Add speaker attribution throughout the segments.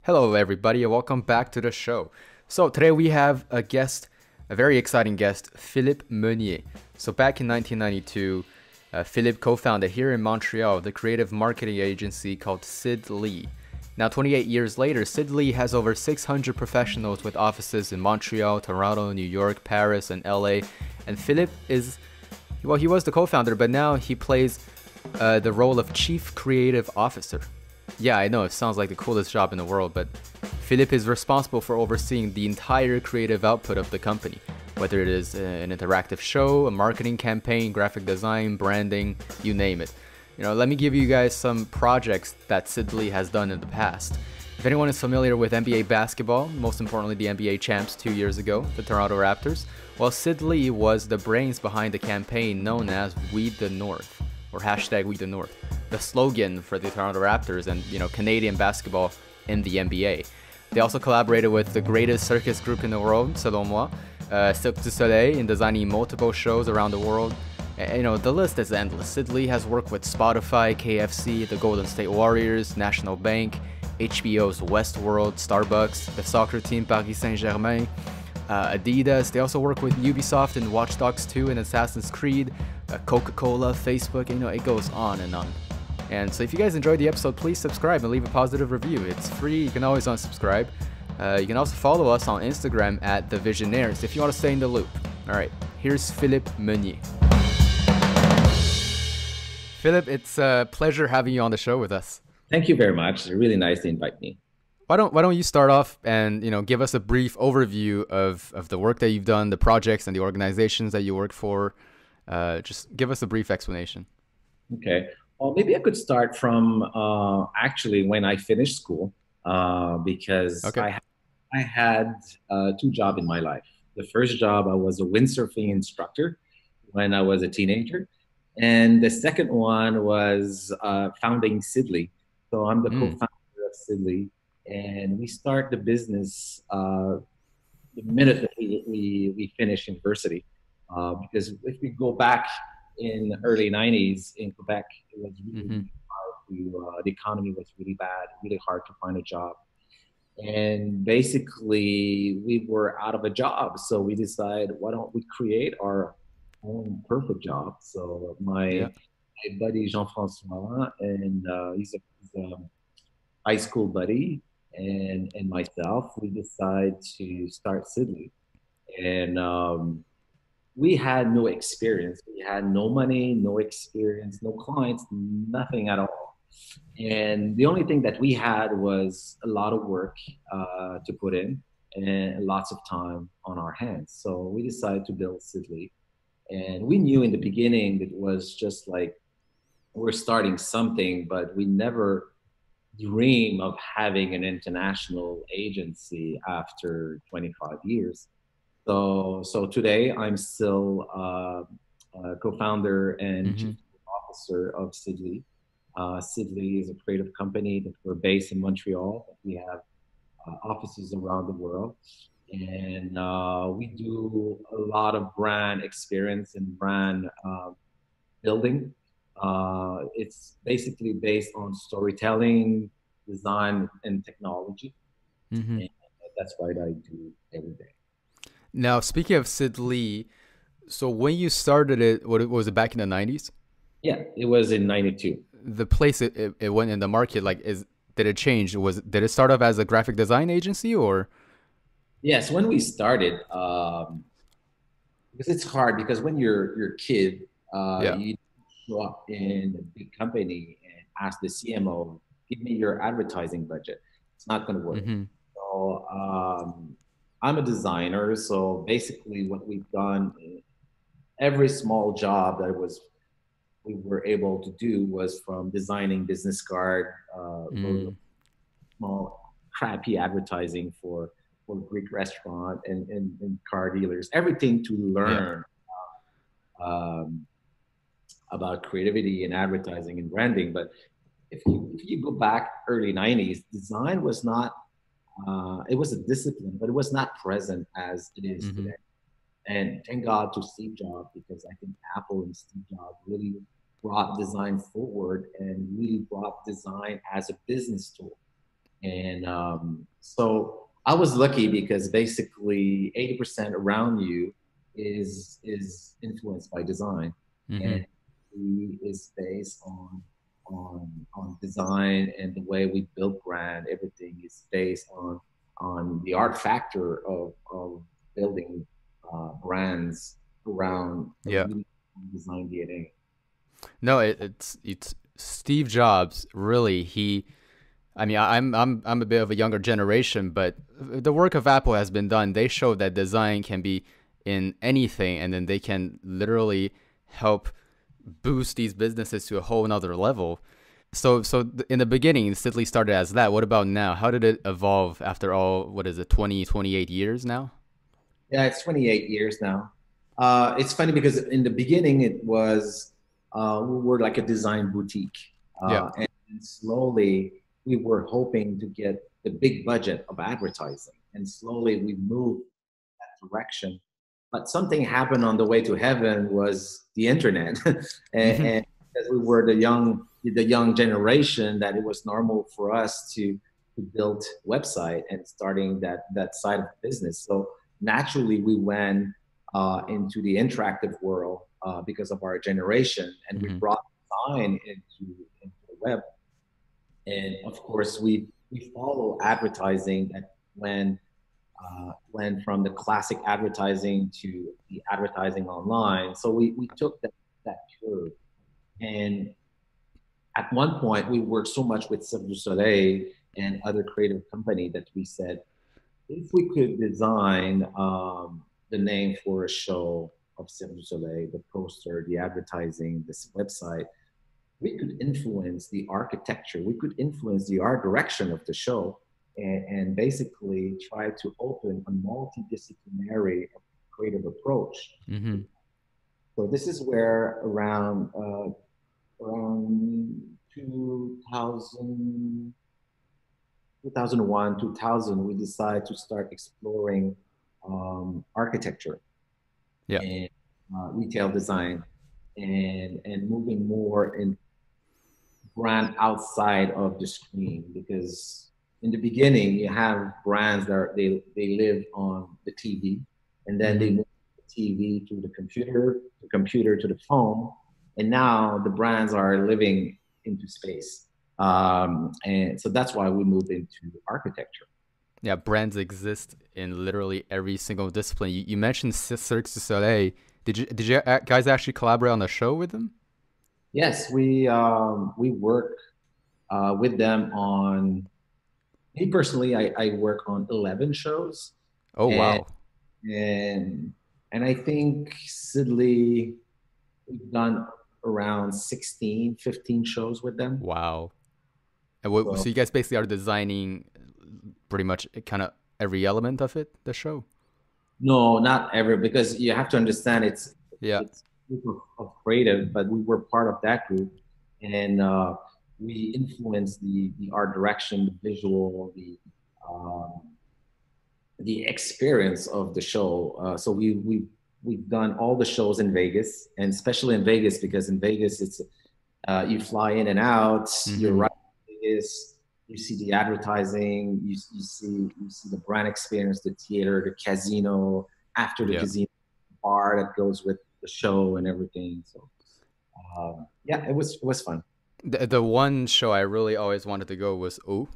Speaker 1: Hello, everybody, and welcome back to the show. So, today we have a guest, a very exciting guest, Philippe Meunier. So, back in 1992, Philippe co founded here in Montreal the creative marketing agency called Sid Lee. Now, 28 years later, Sid Lee has over 600 professionals with offices in Montreal, Toronto, New York, Paris, and LA. And Philippe is, well, he was the co founder, but now he plays the role of Chief Creative Officer. Yeah, I know it sounds like the coolest job in the world, but Philippe is responsible for overseeing the entire creative output of the company, whether it is an interactive show, a marketing campaign, graphic design, branding, you name it. Let me give you guys some projects that Sid Lee has done in the past. If anyone is familiar with NBA basketball, most importantly the NBA champs 2 years ago, the Toronto Raptors, well, Sid Lee was the brains behind the campaign known as We the North, or hashtag We the North, the slogan for the Toronto Raptors and Canadian basketball in the NBA. They also collaborated with the greatest circus group in the world, selon moi, Cirque du Soleil, in designing multiple shows around the world. The list is endless. Sid Lee has worked with Spotify, KFC, the Golden State Warriors, National Bank, HBO's Westworld, Starbucks, the soccer team Paris Saint-Germain, Adidas. They also work with Ubisoft in Watch Dogs 2 and Assassin's Creed, Coca-Cola, Facebook, it goes on and on. And so if you guys enjoyed the episode, please subscribe and leave a positive review. It's free. You can always unsubscribe. You can also follow us on Instagram at The Visionaires if you want to stay in the loop. All right, here's Philippe Meunier. Philippe, it's a pleasure having you on the show with us.
Speaker 2: Thank you very much. It's really nice to invite me.
Speaker 1: Why don't you start off and give us a brief overview of the work that you've done, the projects and the organizations that you work for. Just give us a brief explanation.
Speaker 2: Okay. Well, maybe I could start from actually when I finished school because
Speaker 1: Okay.
Speaker 2: I had two jobs in my life. The first job, I was a windsurfing instructor when I was a teenager. And the second one was founding Sid Lee. So I'm the
Speaker 1: Mm.
Speaker 2: co-founder of Sid Lee. And we start the business the minute that we finish university. Because if we go back in the early 90s in Quebec, it was
Speaker 1: Mm-hmm.
Speaker 2: really hard to, the economy was really bad, really hard to find a job. And basically, we were out of a job. So we decided, why don't we create our own perfect job? So
Speaker 1: Yeah.
Speaker 2: my buddy Jean-Francois, and he's a high school buddy, and myself, we decided to start Sid Lee. And we had no experience. We had no money, no experience, no clients, nothing at all. And the only thing that we had was a lot of work to put in and lots of time on our hands. So we decided to build Sid Lee. And we knew in the beginning it was just like we're starting something, but we never dream of having an international agency after 25 years. So today I'm still co-founder and
Speaker 1: Mm-hmm.
Speaker 2: chief officer of Sid Lee. Sid Lee is a creative company that we're based in Montreal. We have offices around the world, and we do a lot of brand experience and brand building. It's basically based on storytelling, design, and technology,
Speaker 1: Mm-hmm.
Speaker 2: and that's what I do every day.
Speaker 1: Now, speaking of Sid Lee, so when you started it, what was it back in the 90s?
Speaker 2: Yeah, it was in '92.
Speaker 1: The place it went in the market, like, did it change? Did it start off as a graphic design agency or?
Speaker 2: Yes, when we started, because it's hard because when you're a kid,
Speaker 1: Yeah.
Speaker 2: you show up in a big company and ask the CMO, give me your advertising budget. It's not going to work.
Speaker 1: Mm-hmm.
Speaker 2: So I'm a designer, so basically what we've done, every small job that was we were able to do was from designing business card, logo,
Speaker 1: Mm.
Speaker 2: small crappy advertising for Greek restaurant and car dealers, everything to
Speaker 1: Yeah.
Speaker 2: learn um, about creativity and advertising and branding. But if you go back early 90s, design was not, it was a discipline, but it was not present as it is
Speaker 1: Mm-hmm.
Speaker 2: today. And thank God to Steve Jobs, because I think Apple and Steve Jobs really brought design forward and really brought design as a business tool. And so I was lucky because basically 80% around you is influenced by design,
Speaker 1: Mm-hmm.
Speaker 2: and is based on design and the way we build brand. Everything is based on the art factor of building brands around a
Speaker 1: Yeah.
Speaker 2: really design DNA.
Speaker 1: No, it's Steve Jobs. Really, I mean, I'm a bit of a younger generation, but the work of Apple has been done. They showed that design can be in anything, and then they can literally help boost these businesses to a whole nother level. In the beginning, Sid Lee started as that. What about now? How did it evolve after all? What is it, 28 years now?
Speaker 2: Yeah, it's 28 years now. It's funny because in the beginning it was we were like a design boutique,
Speaker 1: Yeah.
Speaker 2: and slowly we were hoping to get the big budget of advertising, and slowly we moved that direction. But something happened on the way to heaven was the internet,
Speaker 1: Hmm.
Speaker 2: and because we were the young generation, that it was normal for us to build website and starting that side of the business. So naturally we went into the interactive world because of our generation, and we
Speaker 1: Hmm.
Speaker 2: brought design into the web. And of course, we follow advertising that went from the classic advertising to the advertising online. So we took that curve. And at one point, we worked so much with Cirque du Soleil and other creative company that we said, if we could design the name for a show of Cirque du Soleil, the poster, the advertising, this website, we could influence the architecture, we could influence the art direction of the show, and basically try to open a multidisciplinary creative approach.
Speaker 1: Hmm.
Speaker 2: So this is where around 2000, 2001, 2000, we decided to start exploring architecture
Speaker 1: Yeah.
Speaker 2: and retail design, and moving more in brand outside of the screen, because in the beginning you have brands that they live on the TV, and then they
Speaker 1: Hmm.
Speaker 2: move the TV to the computer to the phone, and now the brands are living into space. And so that's why we moved into architecture.
Speaker 1: Yeah, brands exist in literally every single discipline. You mentioned Cirque du Soleil. Did you guys actually collaborate on a show with them?
Speaker 2: Yes, we work with them on. Me personally, I work on 11 shows,
Speaker 1: Oh
Speaker 2: and
Speaker 1: wow,
Speaker 2: and and I think Sid Lee, we've done around 16, 15 shows with them.
Speaker 1: wow. And
Speaker 2: So
Speaker 1: so you guys basically are designing pretty much kind of every element of it, the show.
Speaker 2: no, not ever, because you have to understand
Speaker 1: Yeah.
Speaker 2: it's a group of creative, but we were part of that group, and we influenced the art direction, the visual, um, the experience of the show. So we've done all the shows in Vegas, and especially in Vegas, because in Vegas it's you fly in and out. You're
Speaker 1: Hmm.
Speaker 2: right in Vegas. You see the advertising. You see the brand experience, the theater, the casino. After the
Speaker 1: Yeah.
Speaker 2: casino, bar that goes with the show and everything. So yeah, it was fun.
Speaker 1: The one show I really always wanted to go was O,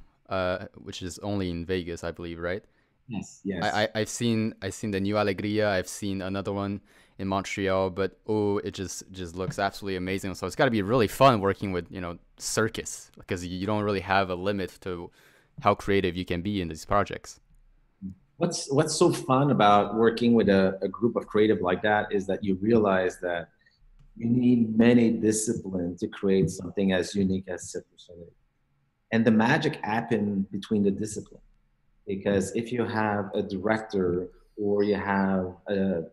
Speaker 1: which is only in Vegas, I believe, right?
Speaker 2: Yes, yes.
Speaker 1: I've seen the New Alegria. I've seen another one in Montreal, but oh, it just looks absolutely amazing. So it's got to be really fun working with circus, because you don't really have a limit to how creative you can be in these projects.
Speaker 2: What's so fun about working with a group of creative like that is that you realize that you need many disciplines to create something as unique as Cirque du Soleil. And the magic happens between the disciplines. Because if you have a director, or you have a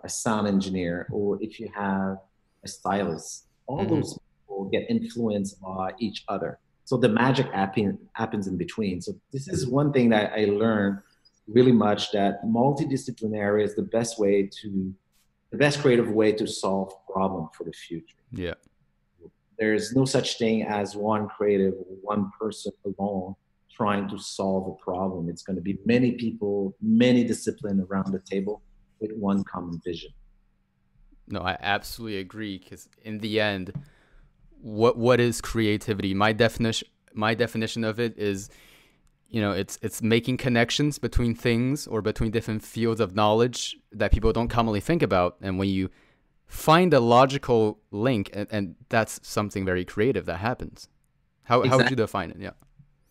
Speaker 2: sound engineer, or if you have a stylist, all
Speaker 1: Hmm.
Speaker 2: those people get influenced by each other. So the magic happens in between. So this is one thing that I learned really much, that multidisciplinary is the best creative way to solve problem for the future.
Speaker 1: Yeah.
Speaker 2: There's no such thing as one creative, one person alone. trying to solve a problem. It's going to be many people, many disciplines around the table with one common vision.
Speaker 1: No, I absolutely agree. Because in the end, what is creativity? My definition of it is, it's making connections between things or between different fields of knowledge that people don't commonly think about. And when you find a logical link, and that's something very creative that happens. How would you
Speaker 2: Exactly.
Speaker 1: define it? Yeah.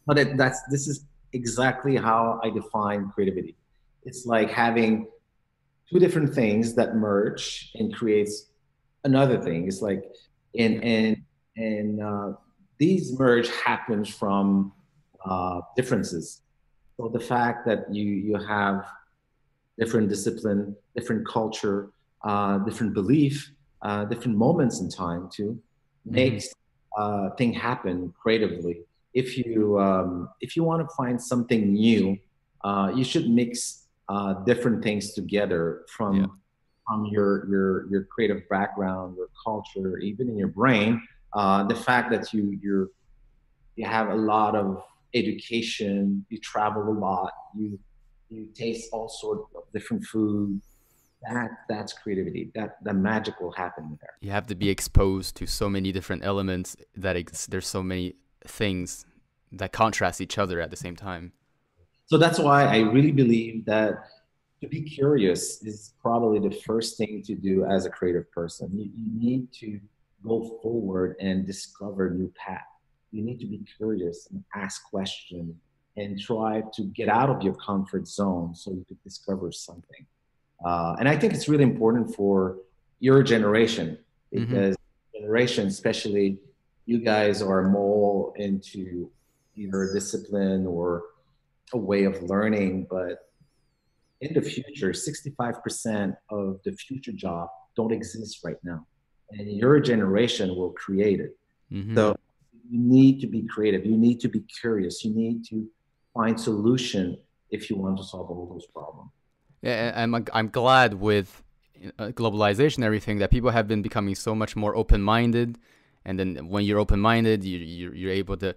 Speaker 2: But this is exactly how I define creativity. It's like having two different things that merge and creates another thing. It's like
Speaker 1: Yeah.
Speaker 2: and these merge happens from differences. So the fact that you have different discipline, different culture, different belief, different moments in time too,
Speaker 1: Hmm.
Speaker 2: makes thing happen creatively. If you want to find something new, you should mix different things together
Speaker 1: Yeah.
Speaker 2: from your creative background, your culture, even in your brain. The fact that you have a lot of education, you travel a lot, you taste all sorts of different food. That's creativity. That magic will happen there.
Speaker 1: You have to be exposed to so many different elements that there's so many things that contrast each other at the same time.
Speaker 2: So that's why I really believe that to be curious is probably the first thing to do as a creative person. You need to go forward and discover new paths. You need to be curious and ask questions and try to get out of your comfort zone so you could discover something. And I think it's really important for your generation
Speaker 1: Hmm.
Speaker 2: because generation, especially you guys are more into either discipline or a way of learning, but in the future, 65% of the future job don't exist right now. And your generation will create it.
Speaker 1: Hmm.
Speaker 2: So you need to be creative. You need to be curious. You need to find solution if you want to solve all those problems.
Speaker 1: Yeah, and I'm glad with globalization and everything that people have been becoming so much more open-minded, and then when you're open-minded, you're able to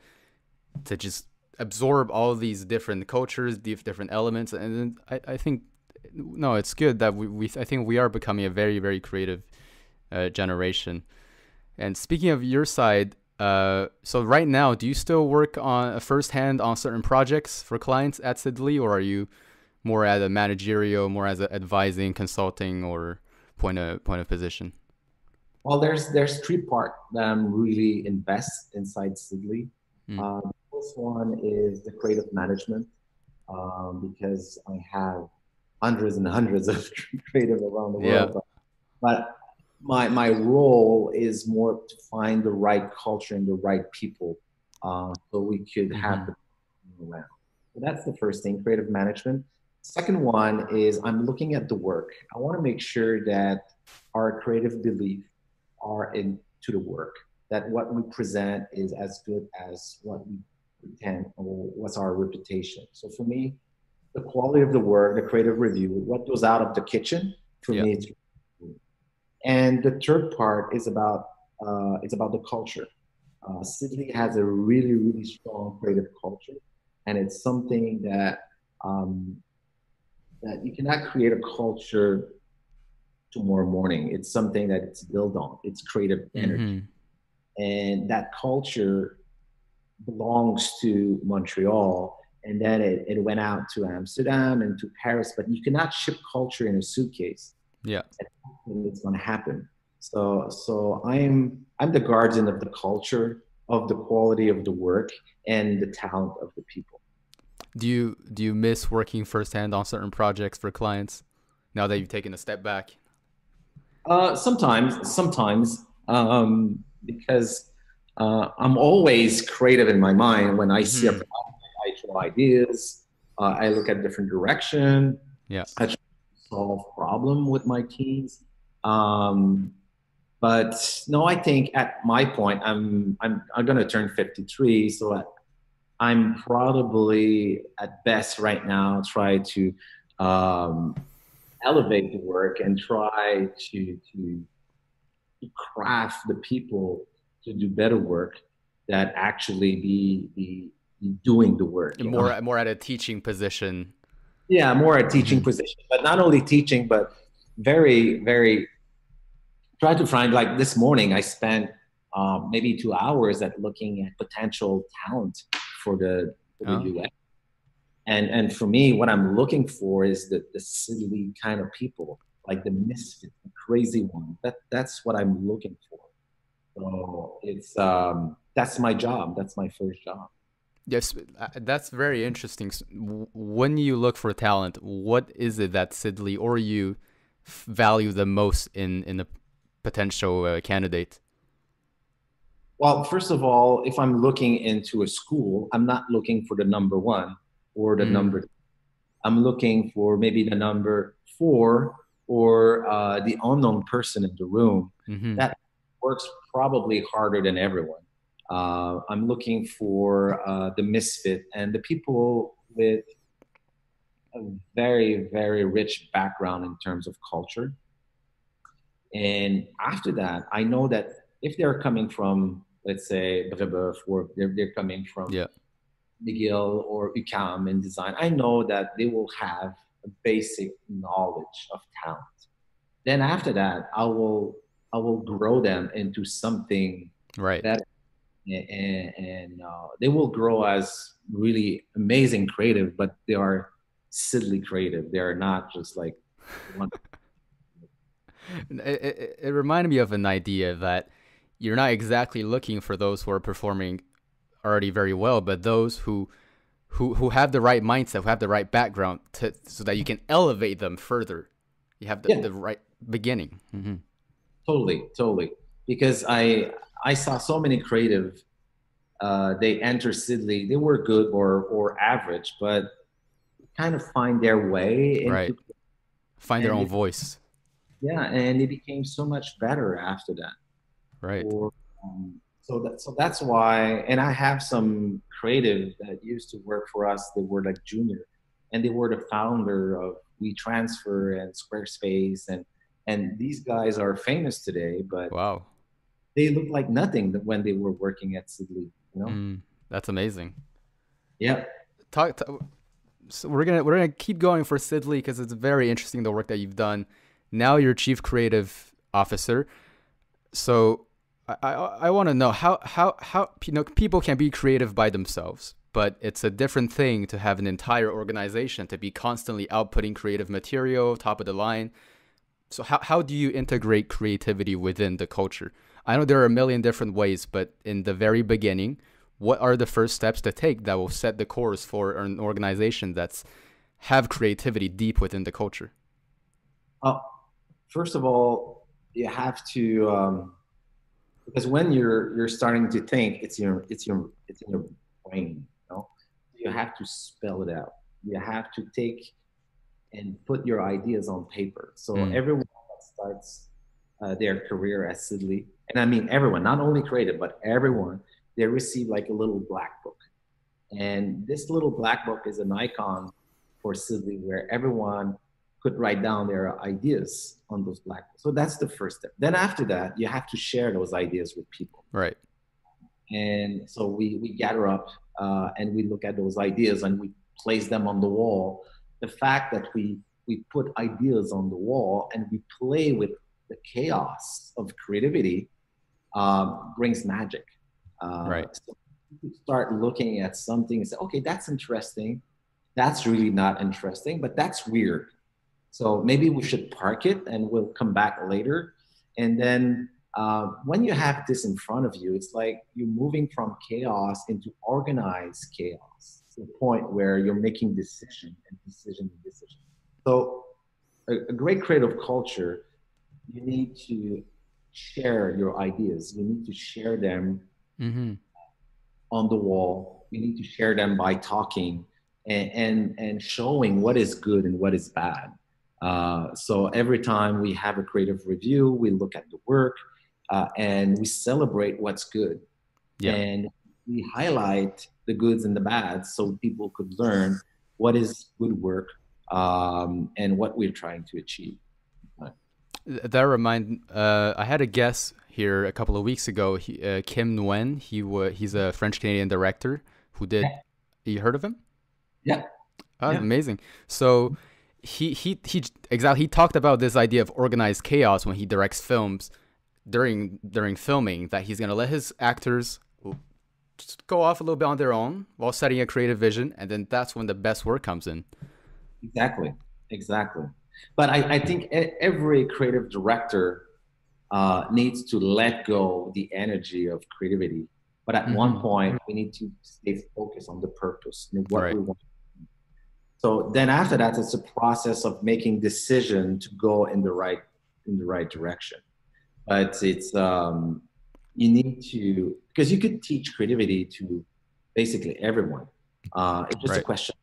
Speaker 1: just absorb all these different cultures, these different elements, and then I think no, it's good that we I think we are becoming a very very creative generation. And speaking of your side, so right now, do you still work on firsthand on certain projects for clients at Sid Lee, or are you more as a managerial, more as a advising, consulting, or point of position?
Speaker 2: Well, there's three part that I'm really invest inside Sid Lee.
Speaker 1: Mm.
Speaker 2: The first one is the creative management because I have hundreds and hundreds of creative around the
Speaker 1: Yeah.
Speaker 2: world. But my role is more to find the right culture and the right people so we could have
Speaker 1: Mm-hmm.
Speaker 2: the around. So that's the first thing, creative management. Second one is I'm looking at the work. I want to make sure that our creative belief are into the work, that what we present is as good as what we pretend or what's our reputation. So for me, the quality of the work, the creative review, what goes out of the kitchen, for
Speaker 1: Yeah.
Speaker 2: me, it's and the third part is about it's about the culture. Sydney has a really really strong creative culture, and it's something um, that you cannot create a culture tomorrow morning. It's something that it's built on. It's creative energy,
Speaker 1: Mm-hmm.
Speaker 2: and that culture belongs to Montreal. And then it went out to Amsterdam and to Paris, but you cannot ship culture in a suitcase.
Speaker 1: Yeah.
Speaker 2: It's going to happen. So I'm the guardian of the culture, of the quality of the work, and the talent of the people.
Speaker 1: Do you miss working firsthand on certain projects for clients now that you've taken a step back?
Speaker 2: Sometimes, because I'm always creative in my mind. When I see a
Speaker 1: Mm-hmm.
Speaker 2: problem, I try ideas. I look at different direction.
Speaker 1: Yeah.
Speaker 2: I try to solve problem with my teams. Um, But no, I think at my point, I'm going to turn 53, so I'm probably at best right now try to um, elevate the work and try to craft the people to do better work that actually doing the work, you know.
Speaker 1: More at a teaching position.
Speaker 2: Yeah, more a teaching
Speaker 1: Hmm.
Speaker 2: position, but not only teaching, but very, very try to find, like this morning, I spent maybe 2 hours at looking at potential talent for the
Speaker 1: Oh.
Speaker 2: US. And for me, what I'm looking for is the silly kind of people, like the misfit, the crazy one. That's what I'm looking for. So it's that's my job. That's my first job.
Speaker 1: Yes, that's very interesting. When you look for talent, what is it that Sid Lee or you value the most in a potential candidate?
Speaker 2: Well, first of all, if I'm looking into a school, I'm not looking for the number one or the
Speaker 1: Mm,
Speaker 2: number. I'm looking for maybe the number four or the unknown person in the room
Speaker 1: mm-hmm.
Speaker 2: that works probably harder than everyone. I'm looking for the misfit and the people with a very, very rich background in terms of culture. And after that, I know that if they're coming from, let's say, Brebeuf, or they're coming from
Speaker 1: Yeah.
Speaker 2: McGill or UCAM in design, I know that they will have a basic knowledge of talent. Then after that, I will grow them into something
Speaker 1: Right.
Speaker 2: better, and they will grow as really amazing creative, but they are silly creative. They are not just like one.
Speaker 1: It reminded me of an idea that you're not exactly looking for those who are performing already very well, but those who have the right mindset, who have the right background, so that you can elevate them further. You have
Speaker 2: Yeah,
Speaker 1: the right beginning. Hmm.
Speaker 2: totally, totally. Because I saw so many creative. They enter Sidley. They were good or average, but kind of find their way
Speaker 1: Right.
Speaker 2: into,
Speaker 1: Find their
Speaker 2: and
Speaker 1: own
Speaker 2: they,
Speaker 1: voice.
Speaker 2: yeah, and they became so much better after that.
Speaker 1: Right.
Speaker 2: Or so that's why. And I have some creative that used to work for us. They were like junior, and they were the founder of WeTransfer and Squarespace, and these guys are famous today, but
Speaker 1: Wow.
Speaker 2: they look like nothing when they were working at Sidley. You know?
Speaker 1: Mm, that's amazing.
Speaker 2: Yeah.
Speaker 1: Talk. So we're gonna keep going for Sidley because it's very interesting the work that you've done. Now you're chief creative officer. So I want to know how people can be creative by themselves, but it's a different thing to have an entire organization to be constantly outputting creative material, top of the line. So how do you integrate creativity within the culture? I know there are a million different ways, but in the very beginning, what are the first steps to take that will set the course for an organization that's have creativity deep within the culture?
Speaker 2: Uh, First of all, you have to because when you're starting to think, it's in your brain. You know, you have to spell it out. You have to take and put your ideas on paper. So
Speaker 1: Mm,
Speaker 2: everyone that starts their career as Sidley, and I mean everyone, not only creative, but everyone, they receive like a little black book. And this little black book is an icon for Sidley where everyone could write down their ideas on those black books. So that's the first step. Then after that, you have to share those ideas with people.
Speaker 1: right.
Speaker 2: And so we gather up and we look at those ideas and we place them on the wall. The fact that we put ideas on the wall and we play with the chaos of creativity brings magic.
Speaker 1: Right.
Speaker 2: So you start looking at something and say, okay, that's interesting. That's really not interesting, but that's weird. So maybe we should park it and we'll come back later. And then when you have this in front of you, it's like you're moving from chaos into organized chaos to the point where you're making decision and decision and decision. So a great creative culture, you need to share your ideas. You need to share them
Speaker 1: Mm-hmm.
Speaker 2: on the wall. You need to share them by talking and showing what is good and what is bad. So every time we have a creative review, we look at the work and we celebrate what's good.
Speaker 1: Yeah.
Speaker 2: And we highlight the goods and the bads so people could learn what is good work and what we're trying to achieve.
Speaker 1: That remind I had a guest here a couple of weeks ago. Kim Nguyen. He's a French Canadian director who did You heard of him?
Speaker 2: Yeah,
Speaker 1: Oh,
Speaker 2: yeah,
Speaker 1: amazing. So he talked about this idea of organized chaos when he directs films during filming, that he's gonna let his actors just go off a little bit on their own while setting a creative vision, and then that's when the best work comes in.
Speaker 2: exactly, exactly. But I think every creative director needs to let go the energy of creativity. But at one
Speaker 1: Mm-hmm.
Speaker 2: point, we need to stay focused on the purpose and what
Speaker 1: Right.
Speaker 2: we want. So then after that, it's a process of making decision to go in the right direction. But it's you need to, because you could teach creativity to basically everyone. It's just a
Speaker 1: Right.
Speaker 2: question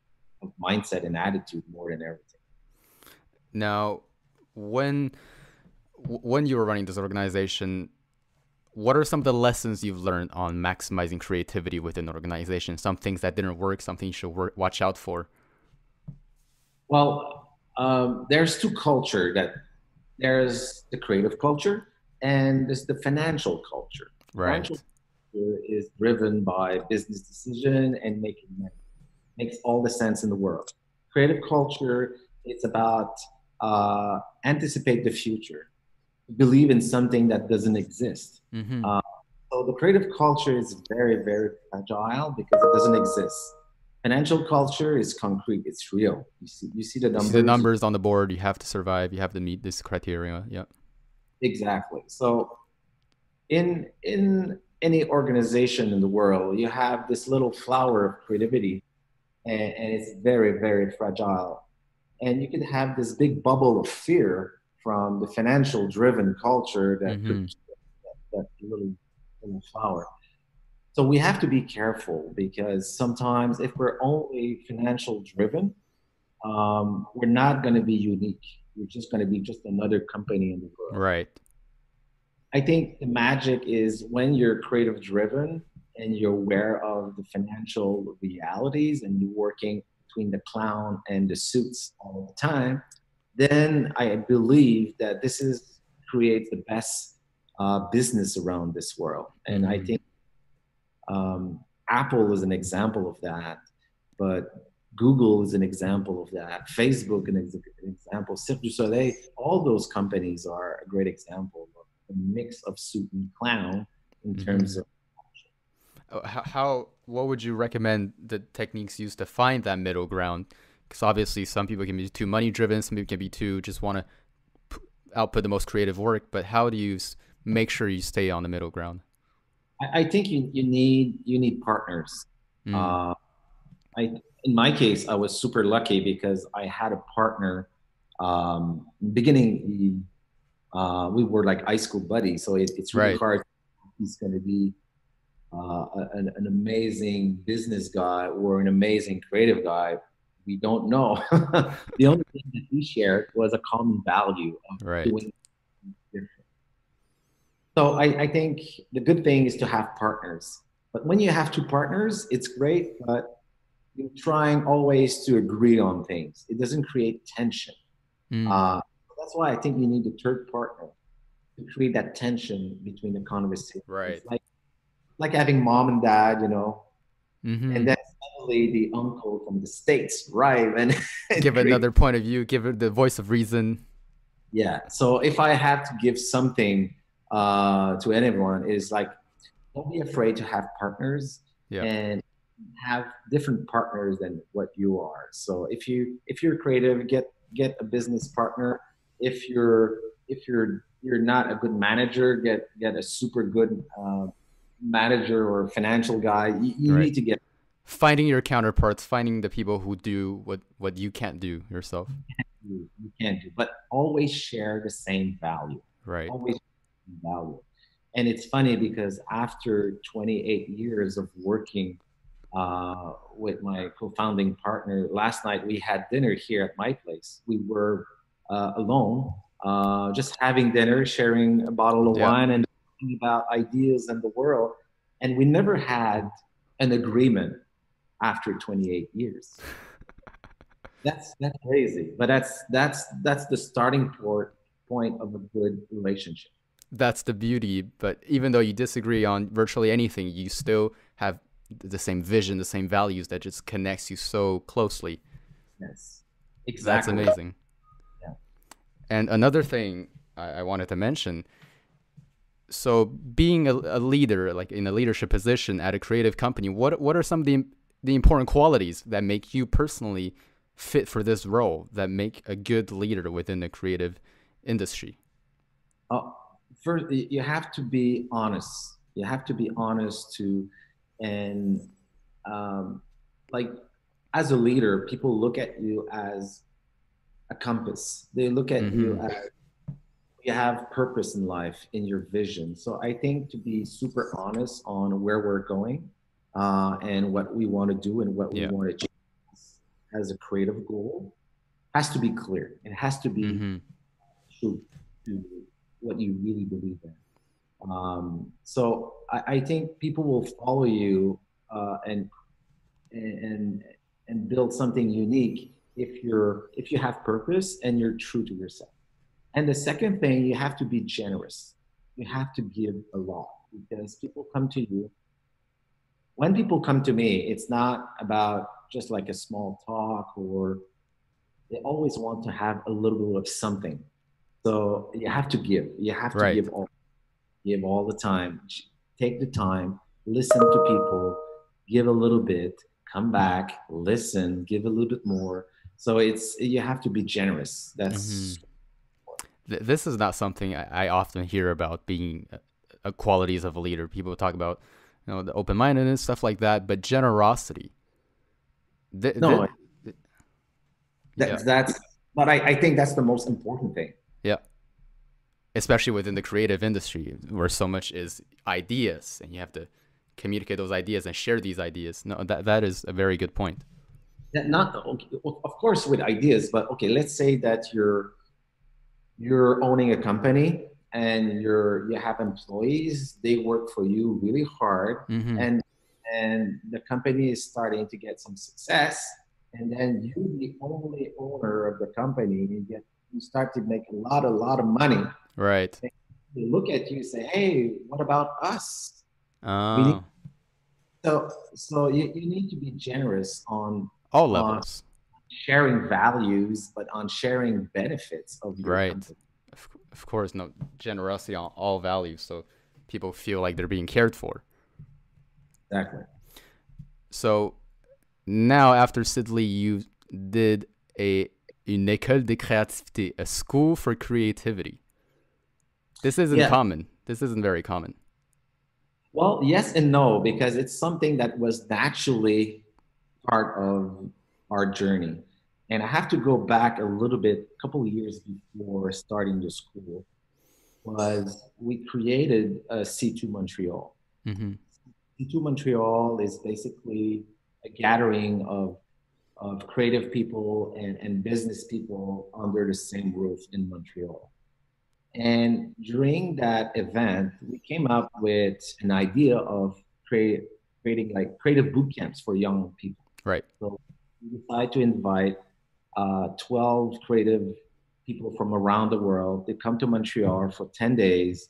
Speaker 2: of mindset and attitude more than everything.
Speaker 1: Now, when when you were running this organization, what are some of the lessons you've learned on maximizing creativity within the organization? Some things that didn't work, something you should watch out for.
Speaker 2: Well, there's two culture that there's the creative culture and there's the financial culture. Financial
Speaker 1: Right.
Speaker 2: culture is driven by business decision and making money. Makes all the sense in the world. Creative culture, it's about anticipate the future, believe in something that doesn't exist.
Speaker 1: Mm-hmm.
Speaker 2: Uh, so the creative culture is very, very fragile because it doesn't exist. Financial culture is concrete, it's real. You see the
Speaker 1: You see the
Speaker 2: numbers.
Speaker 1: numbers on the board. You have to survive. You have to meet this criteria. Yeah.
Speaker 2: Exactly. So in any organization in the world, you have this little flower of creativity, and it's very, very fragile. And you can have this big bubble of fear from the financial driven culture that could
Speaker 1: Mm-hmm.
Speaker 2: that little flower. So we have to be careful because sometimes if we're only financial driven, we're not going to be unique. We're just going to be just another company in the world.
Speaker 1: Right.
Speaker 2: I think the magic is when you're creative driven and you're aware of the financial realities and you're working between the clown and the suits all the time, then I believe that this is creates the best business around this world. And I
Speaker 1: Mm-hmm.
Speaker 2: think Apple is an example of that, but Google is an example of that. Facebook an example. Cirque du Soleil, all those companies are a great example of a mix of suit and clown in
Speaker 1: Mm-hmm.
Speaker 2: terms of.
Speaker 1: What would you recommend the techniques used to find that middle ground? Because obviously some people can be too money driven, some people can be too just want to output the most creative work. But how do you make sure you stay on the middle ground?
Speaker 2: I think you need partners.
Speaker 1: Mm.
Speaker 2: Uh, I in my case, I was super lucky because I had a partner. Beginning, we were like high school buddies, so it's really
Speaker 1: Right.
Speaker 2: hard. He's going to be an amazing business guy or an amazing creative guy. We don't know. The only thing that we shared was a common value of
Speaker 1: Right.
Speaker 2: doing different. So I think the good thing is to have partners. But when you have two partners, it's great, but you're trying always to agree on things. It doesn't create tension.
Speaker 1: Mm.
Speaker 2: Uh, that's why I think you need a third partner to create that tension between the conversation. It's
Speaker 1: Right.
Speaker 2: like having mom and dad, and
Speaker 1: Mm-hmm.
Speaker 2: then suddenly the uncle from the states, right? And it
Speaker 1: Give
Speaker 2: creates,
Speaker 1: another point of view. Give it the voice of reason.
Speaker 2: yeah. So if I have to give something to anyone, is like don't be afraid to have partners
Speaker 1: Yep.
Speaker 2: and have different partners than what you are. So if you're creative, get a business partner. If you're not a good manager, get a super good manager or financial guy. You
Speaker 1: Right.
Speaker 2: need to get.
Speaker 1: Finding your counterparts, finding the people who do what you can't do yourself.
Speaker 2: You can't do, but always share the same value.
Speaker 1: Right.
Speaker 2: Always value. And it's funny because after 28 years of working with my co-founding partner, last night we had dinner here at my place. We were alone, just having dinner, sharing a bottle of
Speaker 1: Yeah.
Speaker 2: wine, and talking about ideas and the world. And we never had an agreement after 28 years. That's crazy, but that's the starting point of a good relationship.
Speaker 1: That's the beauty. But even though you disagree on virtually anything, you still have the same vision, the same values that just connects you so closely.
Speaker 2: Yes,
Speaker 1: That's
Speaker 2: exactly.
Speaker 1: amazing.
Speaker 2: Yeah.
Speaker 1: And another thing I wanted to mention, so being a leader, like in a leadership position at a creative company, what are some of the important qualities that make you personally fit for this role, that make a good leader within the creative industry?
Speaker 2: Uh, First, you have to be honest. You have to be honest to, and um, like as a leader, people look at you as a compass. They look at you
Speaker 1: Mm-hmm.
Speaker 2: as you have purpose in life, in your vision. So I think to be super honest on where we're going and what we want to do and what we
Speaker 1: Yeah.
Speaker 2: want to achieve as a creative goal has to be clear. It has to be
Speaker 1: Mm-hmm.
Speaker 2: true to what you really believe in. So I think people will follow you uh, and and and build something unique if you have purpose and you're true to yourself. And the second thing, you have to be generous. You have to give a lot because people come to you. When people come to me, it's not about just like a small talk, or they always want to have a little bit of something. So you have to give. You have to
Speaker 1: Right.
Speaker 2: give all the time. Take the time, listen to people, give a little bit, come back, listen, give a little bit more. So it's you have to be generous.
Speaker 1: Mm-hmm.
Speaker 2: That's
Speaker 1: This is not something I often hear about being qualities of a leader. People talk about, the open-mindedness, stuff like that, but generosity. Th- th-
Speaker 2: no,
Speaker 1: yeah,
Speaker 2: that's but I think that's the most important thing.
Speaker 1: yeah. Especially within the creative industry, where so much is ideas, and you have to communicate those ideas and share these ideas. No, that is a very good point.
Speaker 2: That not okay, of course with ideas, but okay, let's say that you're owning a company and you have employees, they work for you really hard,
Speaker 1: Mm-hmm.
Speaker 2: and the company is starting to get some success, and then you the only owner of the company, you start to make a lot of money.
Speaker 1: Right.
Speaker 2: They look at you and say, hey, what about us? We need
Speaker 1: Oh,
Speaker 2: so you need to be generous
Speaker 1: all
Speaker 2: on
Speaker 1: levels.
Speaker 2: sharing values, but on sharing benefits of your
Speaker 1: Right.
Speaker 2: company.
Speaker 1: Of course, no, generosity on all values, so people feel like they're being cared for.
Speaker 2: Exactly.
Speaker 1: So now, after Sid Lee, you did a une école de créativité, a school for creativity. This isn't
Speaker 2: Yeah.
Speaker 1: common. This isn't very common.
Speaker 2: Well, yes and no, because it's something that was naturally part of our journey. And I have to go back a little bit, a couple of years before starting the school, was we created a C2 Montreal.
Speaker 1: Mm-hmm.
Speaker 2: C2 Montreal is basically a gathering of creative people and business people under the same roof in Montreal. And during that event, we came up with an idea of creating like creative boot camps for young people.
Speaker 1: Right.
Speaker 2: So we decided to invite 12 creative people from around the world. They come to Montreal for 10 days.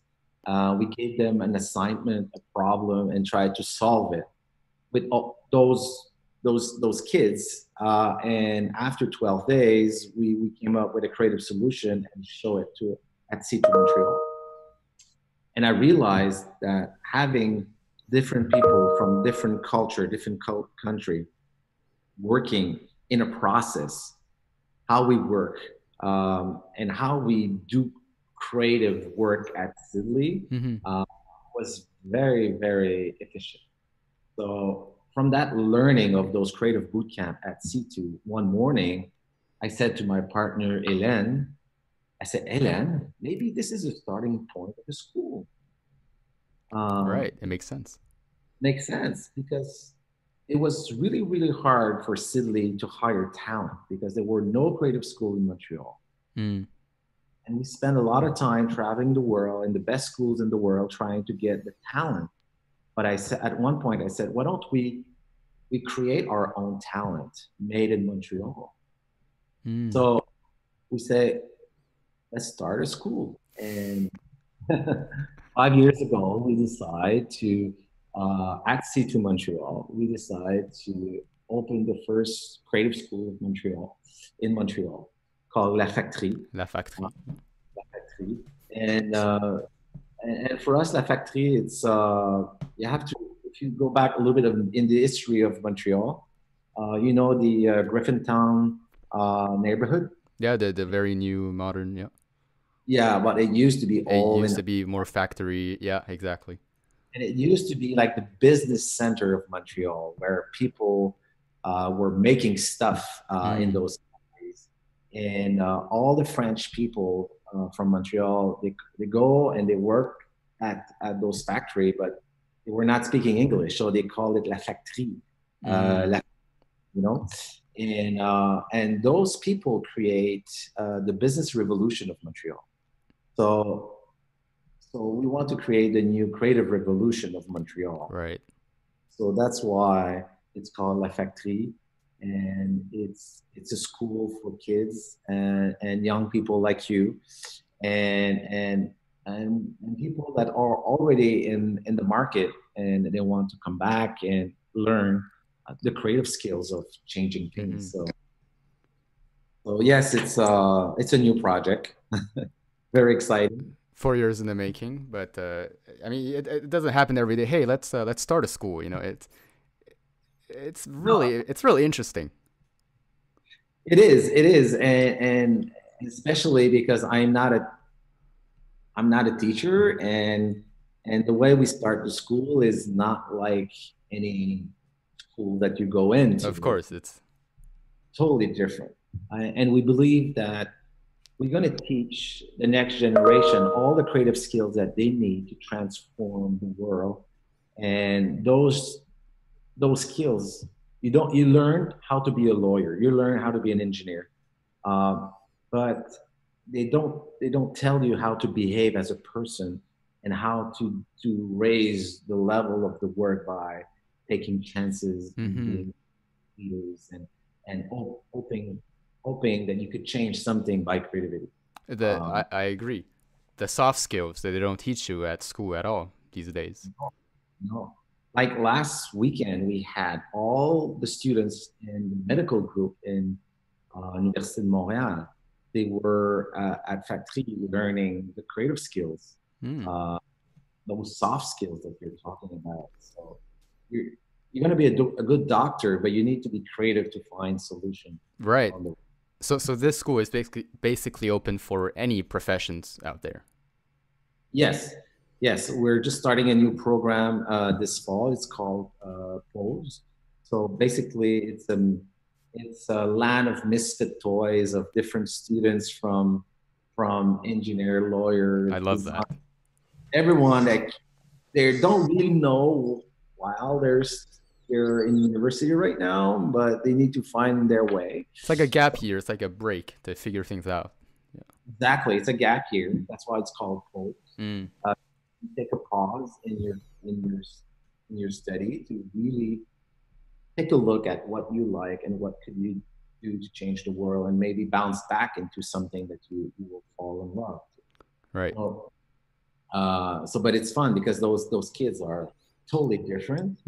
Speaker 2: We gave them an assignment, a problem, and tried to solve it with all those kids. And after 12 days, we came up with a creative solution and show it to at C2 Montreal. And I realized that having different people from different culture, different country working in a process, how we work, and how we do creative work at Sid Lee
Speaker 1: Mm-hmm.
Speaker 2: was very, very efficient. So from that learning of those creative boot camp at C2, one morning, I said to my partner, Hélène, I said, Hélène, maybe this is a starting point of the school.
Speaker 1: Right.
Speaker 2: Um,
Speaker 1: It makes sense.
Speaker 2: Makes sense because it was really, really hard for Sid Lee to hire talent because there were no creative school in Montreal.
Speaker 1: Mm.
Speaker 2: And we spent a lot of time traveling the world in the best schools in the world trying to get the talent. But I said at one point, I said, why don't we create our own talent made in Montreal?
Speaker 1: Mm.
Speaker 2: So we say, let's start a school. And 5 years ago, we decided to at C2 Montreal, we decided to open the first creative school of Montreal in Montreal called La Factry.
Speaker 1: La
Speaker 2: uh,
Speaker 1: Factory.
Speaker 2: La Factry. And, uh, and for us, La Factry, it's you have to, if you go back a little bit in the history of Montreal, you know the Griffintown neighborhood.
Speaker 1: Yeah, the very new modern, yeah.
Speaker 2: Yeah, but it used to be
Speaker 1: It
Speaker 2: all
Speaker 1: used
Speaker 2: in,
Speaker 1: to be more factory. Yeah, exactly.
Speaker 2: and it used to be like the business center of Montreal, where people were making stuff in
Speaker 1: Mm.
Speaker 2: those factories. And all the French people from Montreal, they go and they work at those factories, but they were not speaking English, so they called it la factory,
Speaker 1: Mm.
Speaker 2: you know. And those people create the business revolution of Montreal. So so we want to create a new creative revolution of Montreal.
Speaker 1: Right.
Speaker 2: So that's why it's called La Factory, and it's a school for kids and young people like you, and and and people that are already in the market and they want to come back and learn the creative skills of changing
Speaker 1: Hmm.
Speaker 2: things. So yes, it's a new project, very exciting.
Speaker 1: 4 years in the making, but I mean, it doesn't happen every day. Hey, let's start a school. You know,
Speaker 2: No,
Speaker 1: it's really interesting.
Speaker 2: it is, and especially because I'm not a teacher, and the way we start the school is not like any school that you go into.
Speaker 1: Of
Speaker 2: It's
Speaker 1: course, it's
Speaker 2: totally different, and we believe that we're going to teach the next generation all the creative skills that they need to transform the world, and those skills you learn how to be a lawyer, you learn how to be an engineer, um, but they don't tell you how to behave as a person and how to raise the level of the work by taking chances and
Speaker 1: hmm
Speaker 2: being leaders and hoping that you could change something by creativity. Um,
Speaker 1: I agree. The soft skills that they don't teach you at school at all these days.
Speaker 2: no. Like last weekend, we had all the students in the medical group in Université de Montréal. They were at Factry learning the creative skills,
Speaker 1: Mm.
Speaker 2: uh, those soft skills that you're talking about. So you're, you're going to be a good doctor, but you need to be creative to find solution
Speaker 1: Right.
Speaker 2: on the.
Speaker 1: So this school is basically open for any professions out there.
Speaker 2: Yes, yes. We're just starting a new program this fall. It's called Pose. So basically, it's a land of misfit toys of different students from engineer,
Speaker 1: I
Speaker 2: lawyers,
Speaker 1: love
Speaker 2: design,
Speaker 1: that.
Speaker 2: everyone that they don't really know while they're in university right now, but they need to find their way.
Speaker 1: It's like a gap year. It's like a break to figure things out. Yeah.
Speaker 2: Exactly, it's a gap year. That's why it's called Pose.
Speaker 1: Mm.
Speaker 2: Uh, you take a pause in your study to really take a look at what you like and what could you do to change the world and maybe bounce back into something that you will fall in love.
Speaker 1: Right.
Speaker 2: So, but it's fun because those kids are totally different,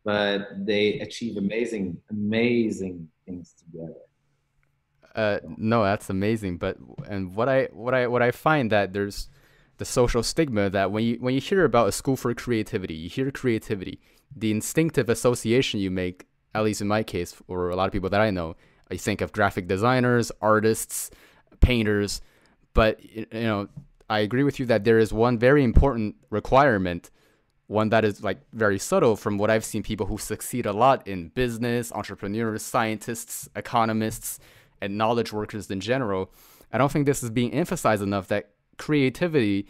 Speaker 2: but they achieve amazing things together. So,
Speaker 1: No, that's amazing. But and what I find that there's the social stigma that when you hear about a school for creativity, you hear creativity, the instinctive association you make, at least in my case, or a lot of people that I know, I think of graphic designers, artists, painters. But you know, I agree with you that there is one very important requirement, one that is like very subtle from what I've seen people who succeed a lot in business, entrepreneurs, scientists, economists, and knowledge workers in general. I don't think this is being emphasized enough that creativity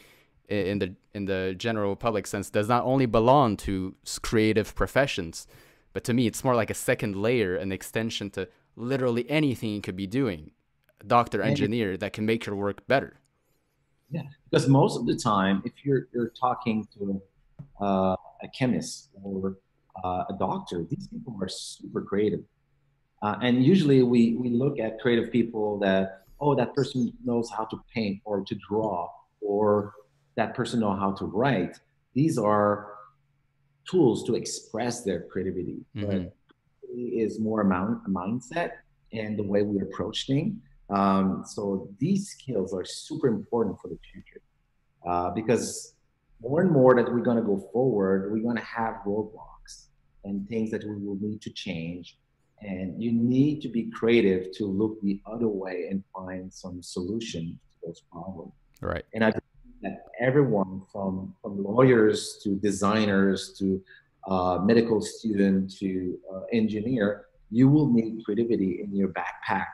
Speaker 1: in the general public sense does not only belong to creative professions, but to me it's more like a second layer, an extension to literally anything you could be doing. A doctor,
Speaker 2: and
Speaker 1: engineer that can make your work better.
Speaker 2: yeah, because most of the time, if you're talking to a chemist or a doctor, these people are super creative. And usually we look at creative people that, oh, that person knows how to paint or to draw, or that person know how to write. These are tools to express their creativity,
Speaker 1: Mm-hmm.
Speaker 2: but is more a mindset and the way we approach things. So these skills are super important for the future, because more and more that we're going to go forward, we're going to have roadblocks and things that we will need to change. And you need to be creative to look the other way and find some solution to those problems.
Speaker 1: Right.
Speaker 2: And I believe that everyone from lawyers to designers to medical student to engineer, you will need creativity in your backpack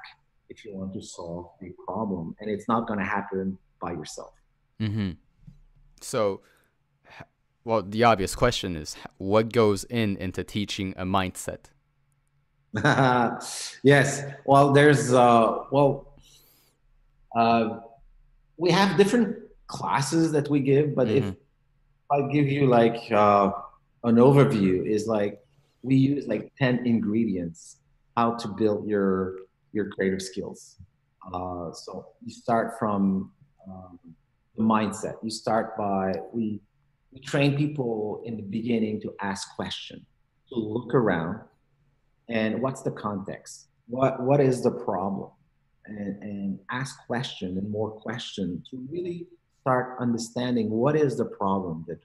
Speaker 2: if you want to solve a problem. And it's not going to happen by yourself.
Speaker 1: Mm-hmm. So, well, the obvious question is what goes into teaching a mindset?
Speaker 2: Yes. Well, uh, we have different classes that we give, but if
Speaker 1: Mm-hmm.
Speaker 2: I give you like an overview, is like we use like 10 ingredients how to build your creative skills. So you start from the mindset. You start by we train people in the beginning to ask questions, to look around, and what's the context, what is the problem, and ask question and more question to really start understanding what is the problem that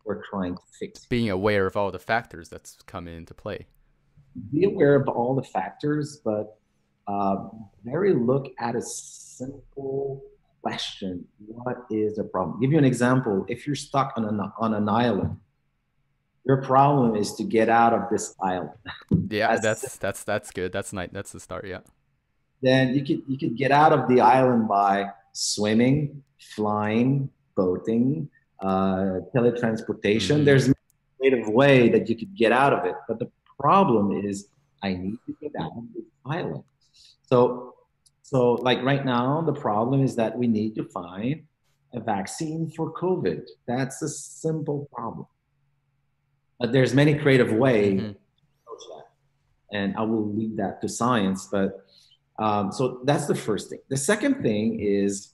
Speaker 2: we're trying to fix here.
Speaker 1: Being aware of all the factors that's come into play.
Speaker 2: Be aware of all the factors, but very look at a simple question: what is the problem? I'll give you an example. If you're stuck on an island, your problem is to get out of this island.
Speaker 1: Yeah,
Speaker 2: As
Speaker 1: that's good. That's nice. That's the start. Yeah.
Speaker 2: then you could get out of the island by swimming, flying, boating, teletransportation.
Speaker 1: Mm-hmm.
Speaker 2: There's a creative way that you could get out of it, but the problem is I need to get out of this island. So, so like right now, the problem is that we need to find a vaccine for COVID. That's a simple problem, but there's many creative ways to
Speaker 1: Mm-hmm.
Speaker 2: approach that, and I will leave that to science. But so that's the first thing. The second thing is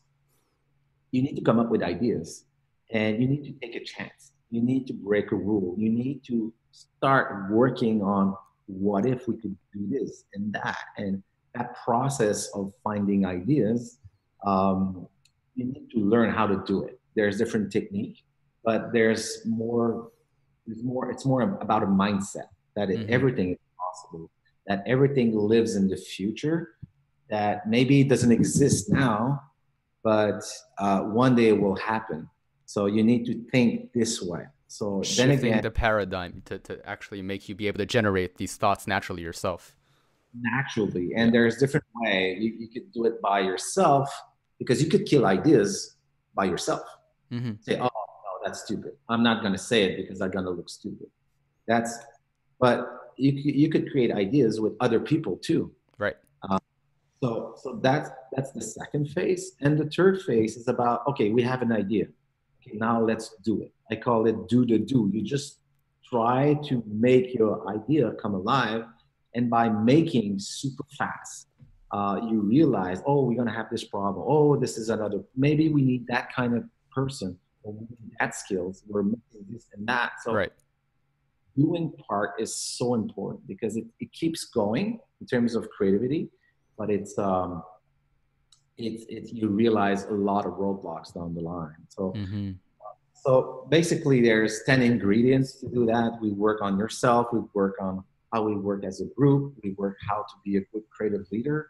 Speaker 2: you need to come up with ideas, and you need to take a chance. You need to break a rule. You need to start working on what if we could do this and that. And that process of finding ideas, you need to learn how to do it. There's different technique, but it's more about a mindset that
Speaker 1: Mm-hmm.
Speaker 2: everything is possible, that everything lives in the future, that maybe it doesn't exist now, but one day it will happen. So you need to think this way. So then
Speaker 1: Shifting
Speaker 2: again,
Speaker 1: the paradigm to actually make you be able to generate these thoughts naturally yourself.
Speaker 2: naturally,
Speaker 1: Yeah.
Speaker 2: and there's different way you could do it by yourself, because you could kill ideas by yourself.
Speaker 1: Mm-hmm.
Speaker 2: Say, oh no, that's stupid. I'm not going to say it because I'm going to look stupid. That's, but you could create ideas with other people too.
Speaker 1: Right.
Speaker 2: So that's the second phase, and the third phase is about, okay, we have an idea. Okay, now let's do it. I call it do the do. You just try to make your idea come alive, and by making super fast, you realize, oh, we're gonna have this problem. Oh, this is another. Maybe we need that kind of person, or we need that skills. We're missing this and that. So
Speaker 1: Right.
Speaker 2: doing part is so important because it keeps going in terms of creativity, but it's you realize a lot of roadblocks down the line.
Speaker 1: Mm-hmm.
Speaker 2: So basically there's 10 ingredients to do that. We work on yourself, we work on how we work as a group, we work how to be a good creative leader,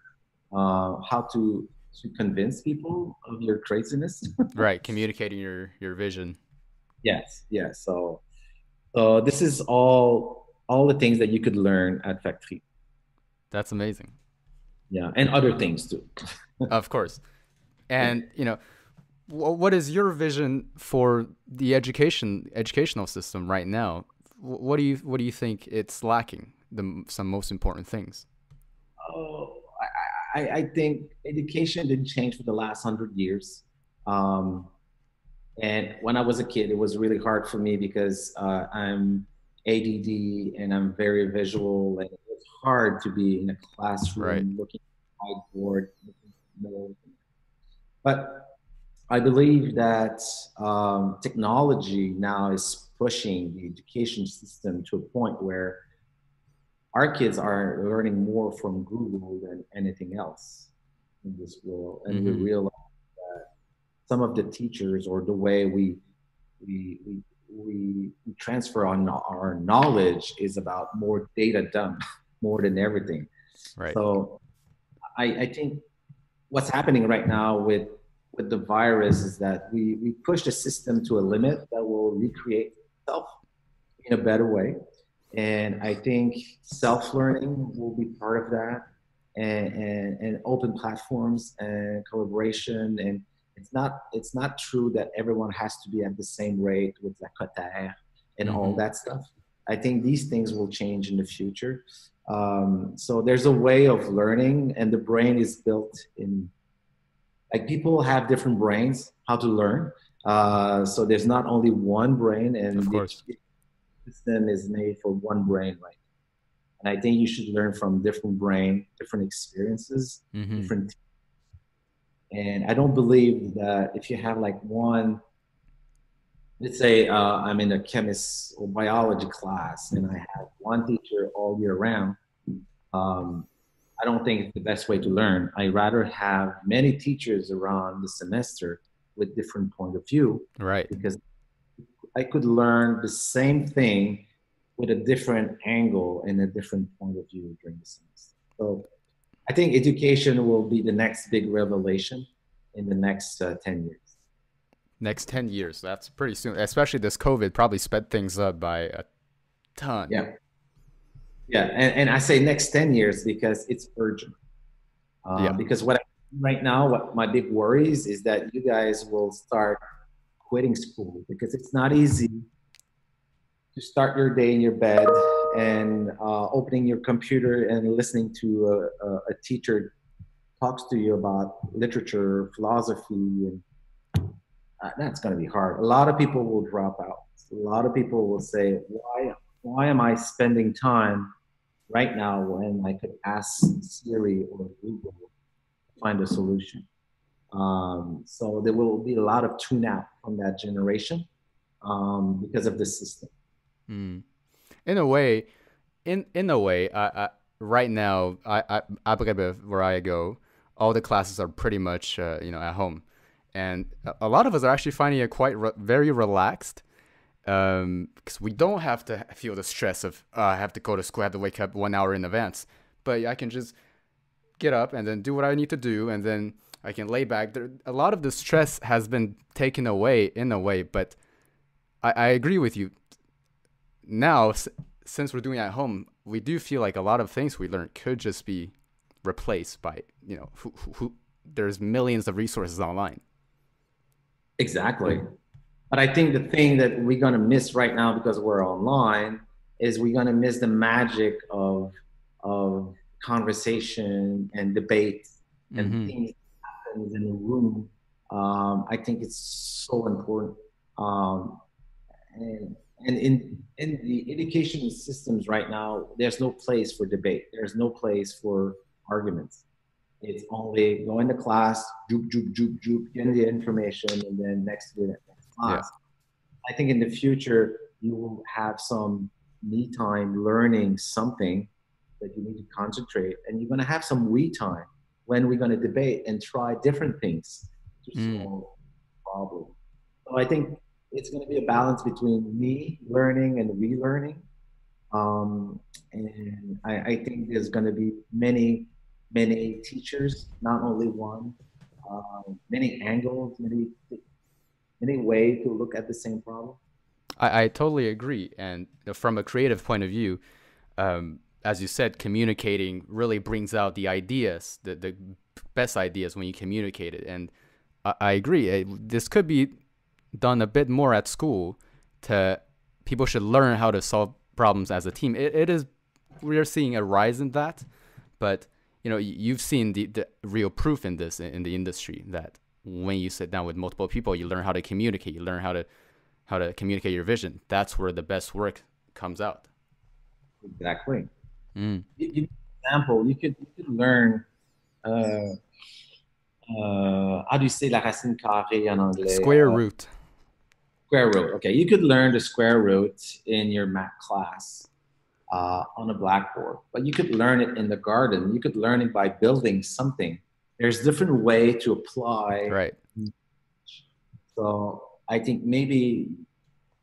Speaker 2: how to convince people of your craziness.
Speaker 1: Right. Communicating your vision.
Speaker 2: Yes, yes. So this is all the things that you could learn at Factry.
Speaker 1: That's amazing.
Speaker 2: Yeah, and other things too.
Speaker 1: Of course.
Speaker 2: Yeah.
Speaker 1: And what is your vision for the educational system right now? What do you think it's lacking? Some most important things.
Speaker 2: Oh, I think education didn't change for the last 100 years. Um, and when I was a kid, it was really hard for me because I'm ADD and I'm very visual, and it was hard to be in a
Speaker 1: Right.
Speaker 2: classroom looking at a whiteboard. But I believe that technology now is pushing the education system to a point where our kids are learning more from Google than anything else in this world. And we
Speaker 1: Mm-hmm.
Speaker 2: realize some of the teachers or the way we, we, we transfer on our knowledge is about more data dump more than everything.
Speaker 1: Right.
Speaker 2: So I think what's happening right now with the virus is that we push the system to a limit that will recreate itself in a better way. And I think self-learning will be part of that, and open platforms and collaboration. And it's not true that everyone has to be at the same rate with la cotere and all
Speaker 1: Mm-hmm.
Speaker 2: that stuff. I think these things will change in the future. So there's a way of learning, and the brain is built in, like, people have different brains how to learn. So there's not only one brain,
Speaker 1: Of
Speaker 2: and the
Speaker 1: course.
Speaker 2: system is made for one brain, right? And I think you should learn from different brain, different experiences,
Speaker 1: Mm-hmm.
Speaker 2: different. And I don't believe that if you have like one, let's say I'm in a chemist or biology class and I have one teacher all year round. Um, I don't think it's the best way to learn. I rather have many teachers around the semester with different point of view,
Speaker 1: Right.
Speaker 2: because I could learn the same thing with a different angle and a different point of view during the semester. So I think education will be the next big revelation in the next 10 years.
Speaker 1: Next 10 years. That's pretty soon. Especially this COVID probably sped things up by a ton.
Speaker 2: Yeah. Yeah. And I say next 10 years because it's urgent.
Speaker 1: Yeah.
Speaker 2: Because right now, what my big worries is that you guys will start quitting school because it's not easy to start your day in your bed and opening your computer and listening to a teacher talks to you about literature, philosophy, and that's going to be hard. A lot of people will drop out. A lot of people will say, why am I spending time right now when I could ask Siri or Google to find a solution? So there will be a lot of tune out from that generation because of the system.
Speaker 1: Mm. In a way, in a way, right now, where I go, all the classes are pretty much at home, and a lot of us are actually finding it quite very relaxed, because we don't have to feel the stress of I have to go to school, I have to wake up 1 hour in advance, but I can just get up and then do what I need to do, and then I can lay back. A lot of the stress has been taken away in a way, but I agree with you. Now, since we're doing it at home, we do feel like a lot of things we learn could just be replaced by, there's millions of resources online.
Speaker 2: Exactly. But I think the thing that we're going to miss right now because we're online is we're going to miss the magic of conversation and debate and
Speaker 1: Mm-hmm.
Speaker 2: things that happens in the room. I think it's so important. Um, and in the education systems right now, there's no place for debate. There's no place for arguments. It's only go into class, joop, joop, joop, joop, get the information, and then next minute, next
Speaker 1: Yeah.
Speaker 2: class. I think in the future, you will have some me time learning something that you need to concentrate, and you're going to have some we time when we're going to debate and try different things to
Speaker 1: Mm.
Speaker 2: solve problems. So I think it's going to be a balance between me learning and relearning. And I think there's going to be many teachers, not only one, many angles, many ways to look at the same problem.
Speaker 1: I totally agree. And from a creative point of view, as you said, communicating really brings out the ideas, the best ideas when you communicate it. And I agree. This could be done a bit more at school. To People should learn how to solve problems as a team. It is, we are seeing a rise in that, but you've seen the real proof in this in the industry, that when you sit down with multiple people, you learn how to communicate. You learn how to communicate your vision. That's where the best work comes out.
Speaker 2: Exactly.
Speaker 1: Mm.
Speaker 2: Example, you could learn how do you say la racine carrée en anglais?
Speaker 1: Square root.
Speaker 2: Square root. Okay, you could learn the square root in your math class on a blackboard, but you could learn it in the garden. You could learn it by building something. There's different way to apply.
Speaker 1: Right.
Speaker 2: So I think maybe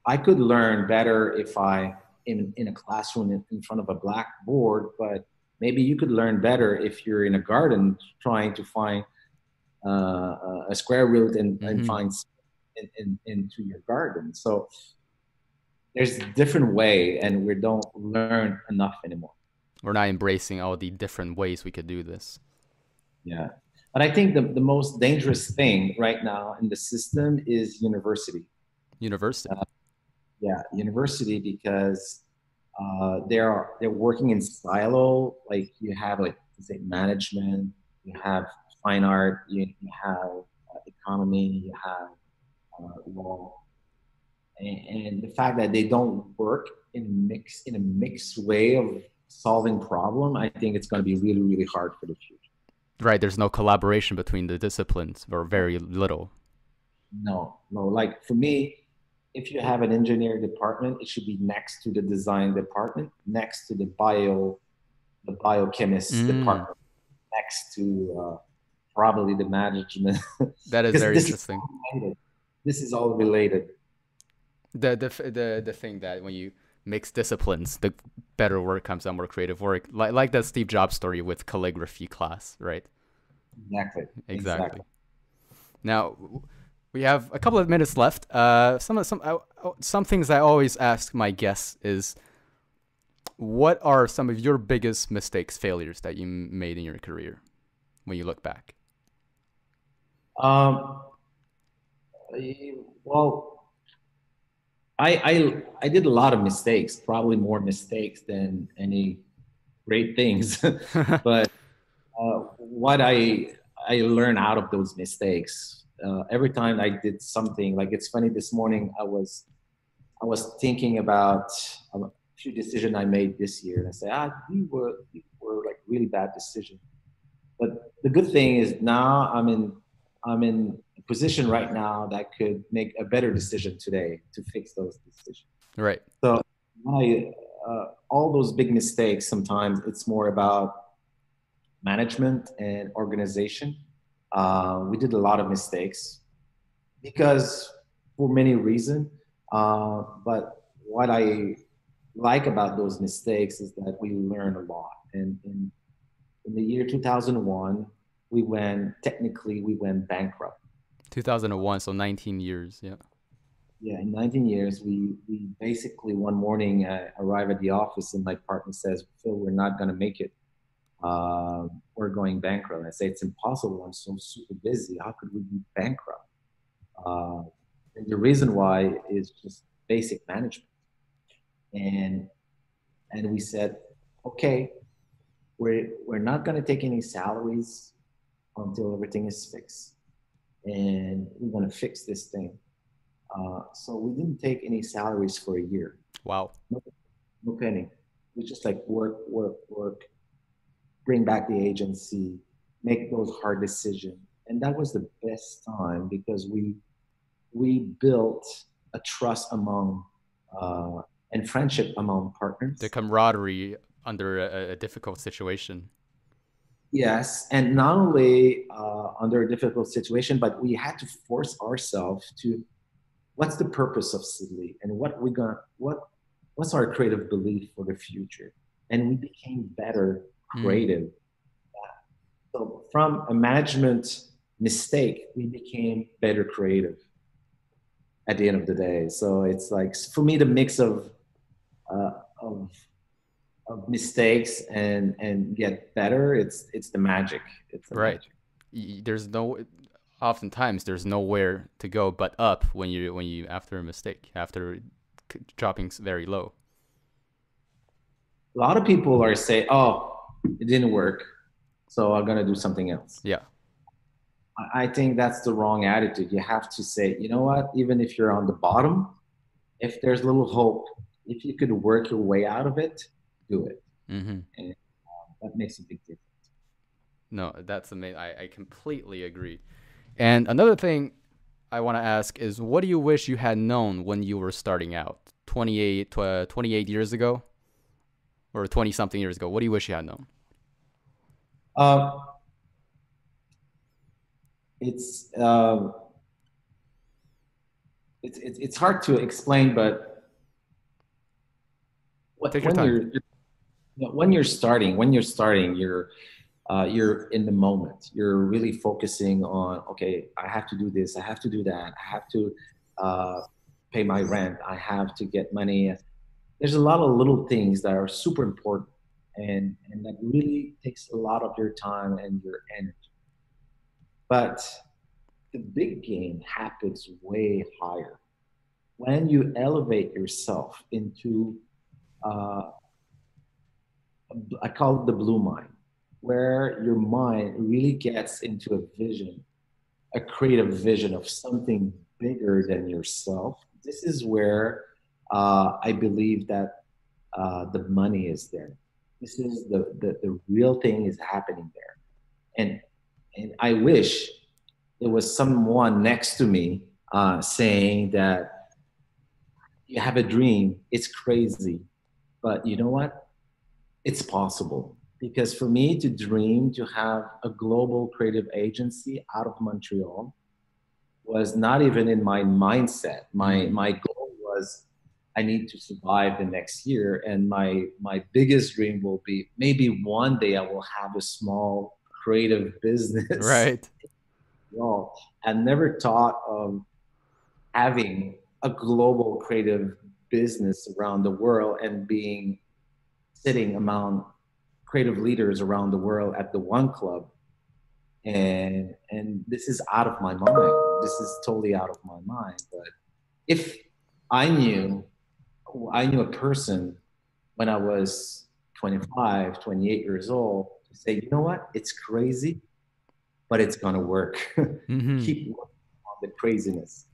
Speaker 2: I could learn better if I in a classroom in front of a blackboard, but maybe you could learn better if you're in a garden trying to find a square root and
Speaker 1: Mm-hmm.
Speaker 2: find into your garden. So there's a different way, and we don't learn enough anymore.
Speaker 1: We're not embracing all the different ways we could do this.
Speaker 2: Yeah. But I think the most dangerous thing right now in the system is university.
Speaker 1: University.
Speaker 2: Yeah, university because they're working in silo. Like you have like say management, you have fine art, you have economy, you have law, and the fact that they don't work in a mixed way of solving problem, I think it's going to be really really hard for the future.
Speaker 1: Right. There's no collaboration between the disciplines, or very little.
Speaker 2: No, no. Like for me, if you have an engineering department, it should be next to the design department, next to the biochemist
Speaker 1: Mm,
Speaker 2: department, next to probably the management,
Speaker 1: that is
Speaker 2: because
Speaker 1: very interesting.
Speaker 2: this is all related.
Speaker 1: The thing that when you mix disciplines, the better work comes out, more creative work. Like that Steve Jobs story with calligraphy class, right?
Speaker 2: Exactly,
Speaker 1: Exactly.
Speaker 2: exactly.
Speaker 1: Now we have a couple of minutes left. Some things I always ask my guests is, what are some of your biggest mistakes, failures that you made in your career when you look back?
Speaker 2: Um, well, I did a lot of mistakes, probably more mistakes than any great things, but what I learned out of those mistakes. Every time I did something, like it's funny. This morning I was thinking about a few decisions I made this year, and I said, these were like really bad decisions. But the good thing is now I'm in a position right now that could make a better decision today to fix those decisions.
Speaker 1: Right.
Speaker 2: So my all those big mistakes, sometimes it's more about management and organization. We did a lot of mistakes because for many reasons. But what I like about those mistakes is that we learn a lot. And in the year 2001, we went bankrupt.
Speaker 1: 2001, so 19 years. Yeah.
Speaker 2: Yeah, in 19 years, we basically one morning arrive at the office and my partner says, Phil, we're not going to make it. We're going bankrupt. I say, it's impossible. I'm so super busy. How could we be bankrupt? Uh, and the reason why is just basic management. And and we said, okay, we're not going to take any salaries until everything is fixed, and we're going to fix this thing. So we didn't take any salaries for a year.
Speaker 1: Wow.
Speaker 2: No, no penny. We just like work, work, work, bring back the agency, make those hard decisions. And that was the best time because we built a trust among uh, and friendship among
Speaker 1: The
Speaker 2: partners.
Speaker 1: camaraderie under a difficult situation.
Speaker 2: Yes, and not only under a difficult situation, but we had to force ourselves to what's the purpose of Sid Lee and what's our creative belief for the future, and we became better
Speaker 1: Mm,
Speaker 2: creative. So from a management mistake, we became better creative at the end of the day. So it's like for me the mix uh, of of mistakes and get better. It's the magic. It's the
Speaker 1: right.
Speaker 2: magic.
Speaker 1: There's no. Oftentimes, there's nowhere to go but up when you after a mistake, after dropping very low.
Speaker 2: A lot of people are saying, "Oh, it didn't work, so I'm gonna do something else."
Speaker 1: Yeah.
Speaker 2: I think that's the wrong attitude. You have to say, you know what? Even if you're on the bottom, if there's little hope, if you could work your way out of it, do it,
Speaker 1: Mm-hmm.
Speaker 2: and that makes a big difference.
Speaker 1: No, that's amazing. I completely agree. And another thing I want to ask is, what do you wish you had known when you were starting out 28 years ago or 20 something years ago? What do you wish you had known?
Speaker 2: Uh, it's, uh, it's hard to explain, but
Speaker 1: Take your
Speaker 2: when
Speaker 1: time.
Speaker 2: when you're starting, you're in the moment. You're really focusing on, okay, I have to do this, I have to do that, I have to uh, pay my rent, I have to get money. There's a lot of little things that are super important, and that really takes a lot of your time and your energy. But the big game happens way higher when you elevate yourself into uh, I call it the blue mind, where your mind really gets into a vision, a creative vision of something bigger than yourself. This is where I believe that the money is there. This is the real thing is happening there. And, and I wish there was someone next to me saying that you have a dream, it's crazy, but you know what? It's possible. Because for me to dream to have a global creative agency out of Montreal was not even in my mindset. My goal was I need to survive the next year, and my biggest dream will be maybe one day I will have a small creative business.
Speaker 1: Right.
Speaker 2: Well, I never thought of having a global creative business around the world and being sitting among creative leaders around the world at the one club, and this is out of my mind. This is totally out of my mind. But if I knew I knew a person when I was 25, 28 years old to say, you know what, it's crazy, but it's gonna work.
Speaker 1: Hmm.
Speaker 2: Keep working on the craziness,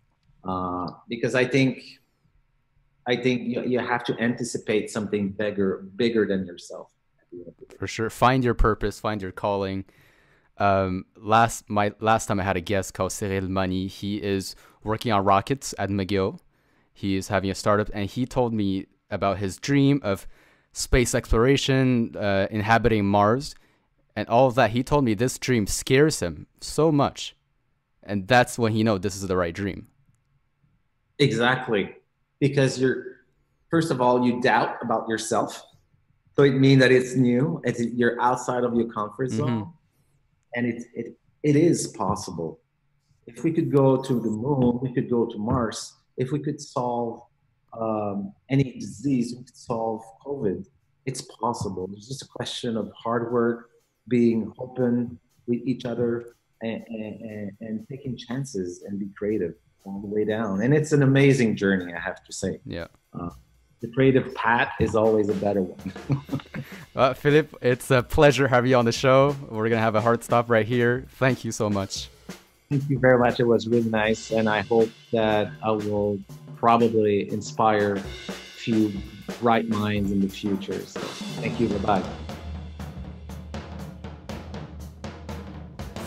Speaker 2: because I think you have to anticipate something bigger than yourself at the end of the day.
Speaker 1: For sure. Find your purpose, find your calling. Last time I had a guest called Cyril Mani. He is working on rockets at McGill. He is having a startup, and he told me about his dream of space exploration, inhabiting Mars, and all of that. He told me this dream scares him so much, and that's when he know this is the right dream.
Speaker 2: Exactly, because first of all you doubt about yourself, so it means that it's new. You're outside of your comfort
Speaker 1: Hmm.
Speaker 2: zone, and it is possible. If we could go to the moon, we could go to Mars. If we could solve any disease, we could solve COVID. It's possible. It's just a question of hard work, being open with each other, and taking chances and be creative all the way down. And it's an amazing journey, I have to say.
Speaker 1: Yeah.
Speaker 2: Uh, the creative path is always a better one.
Speaker 1: Philippe, it's a pleasure having you on the show. We're gonna have a hard stop right here. Thank you so much.
Speaker 2: Thank you very much. It was really nice, and I hope that I will probably inspire a few bright minds in the future. So thank you. Bye bye.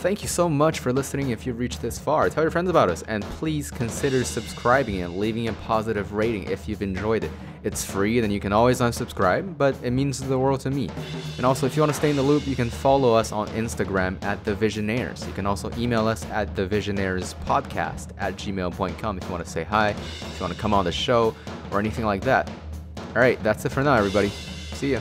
Speaker 1: Thank you so much for listening. If you've reached this far, tell your friends about us, and please consider subscribing and leaving a positive rating if you've enjoyed it. It's free, then you can always unsubscribe, but it means the world to me. And also, if you want to stay in the loop, you can follow us on Instagram at The Visionaires. You can also email us at thevisionairespodcast@gmail.com if you want to say hi, if you want to come on the show, or anything like that. All right, that's it for now, everybody. See ya.